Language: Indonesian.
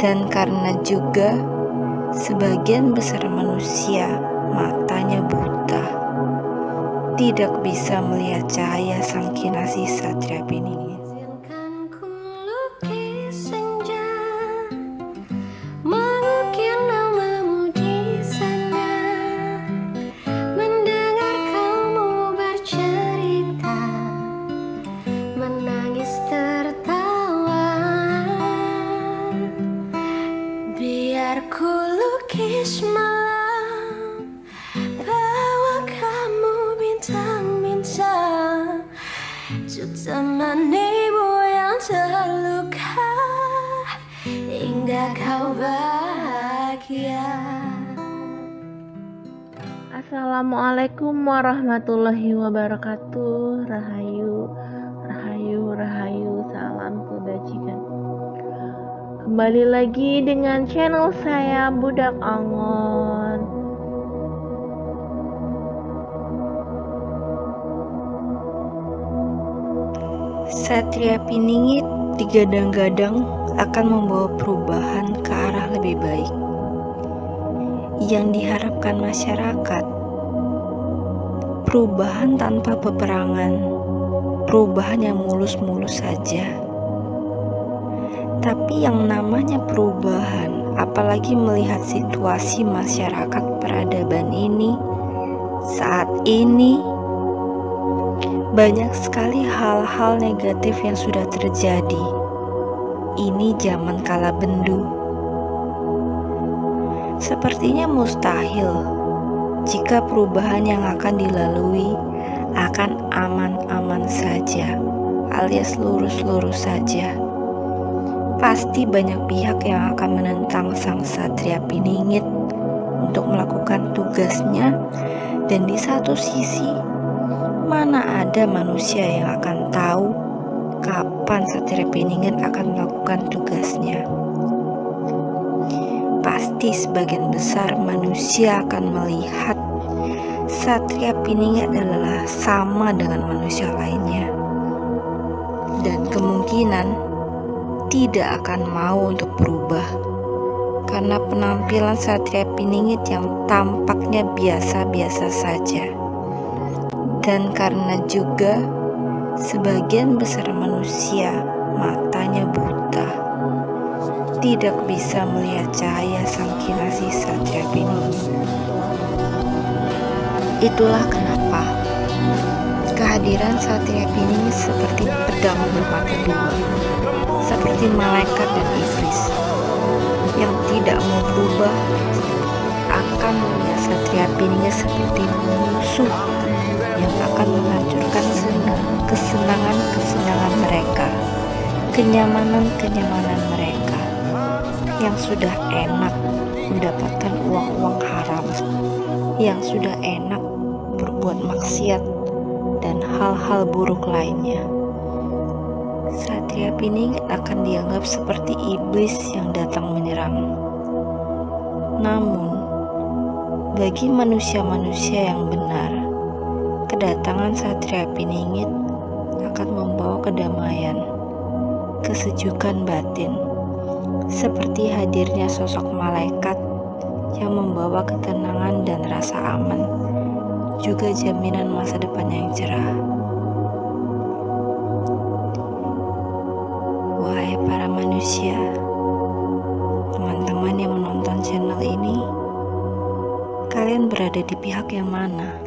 Dan karena juga sebagian besar manusia matanya buta, tidak bisa melihat cahaya sang kinasih Satria Piningit. Izinkan ku lukis senja, mengukir namamu di sana, mendengar kamu bercerita, menangis tertawa. Biar ku lukis malam, bawa kamu bintang-bintang, untuk temanimu yang terluka hingga kau bahagia. Assalamualaikum warahmatullahi wabarakatuh. Rahayu, rahayu, rahayu, salam kebajikan. Kembali lagi dengan channel saya Budak Angon. Satria Piningit digadang-gadang akan membawa perubahan ke arah lebih baik yang diharapkan masyarakat. Perubahan tanpa peperangan, perubahan yang mulus-mulus saja. Tapi yang namanya perubahan, apalagi melihat situasi masyarakat peradaban ini saat ini, banyak sekali hal-hal negatif yang sudah terjadi. Ini zaman kala bendu. Sepertinya mustahil jika perubahan yang akan dilalui akan aman-aman saja, alias lurus-lurus saja. Pasti banyak pihak yang akan menentang sang Satria Piningit untuk melakukan tugasnya, dan di satu sisi mana ada manusia yang akan tahu kapan Satria Piningit akan melakukan tugasnya. Pasti sebagian besar manusia akan melihat Satria Piningit adalah sama dengan manusia lainnya, dan kemungkinan tidak akan mau untuk berubah karena penampilan Satria Piningit yang tampaknya biasa-biasa saja. Dan karena juga sebagian besar manusia matanya buta, tidak bisa melihat cahaya sang kinasih Satria Piningit. Itulah kenapa kehadiran Satria Piningit seperti pedang bermata dua, seperti malaikat dan iblis yang tidak mau berubah, akan melihat Satria Piningit seperti musuh yang akan menghancurkan kesenangan-kesenangan mereka, kenyamanan-kenyamanan mereka yang sudah enak mendapatkan uang-uang haram, yang sudah enak berbuat maksiat dan hal-hal buruk lainnya. Satria Piningit akan dianggap seperti iblis yang datang menyerang. Namun, bagi manusia-manusia yang benar, kedatangan Satria Piningit akan membawa kedamaian, kesejukan batin, seperti hadirnya sosok malaikat yang membawa ketenangan dan rasa aman, juga jaminan masa depan yang cerah. Wahai para manusia, teman-teman yang menonton channel ini, kalian berada di pihak yang mana?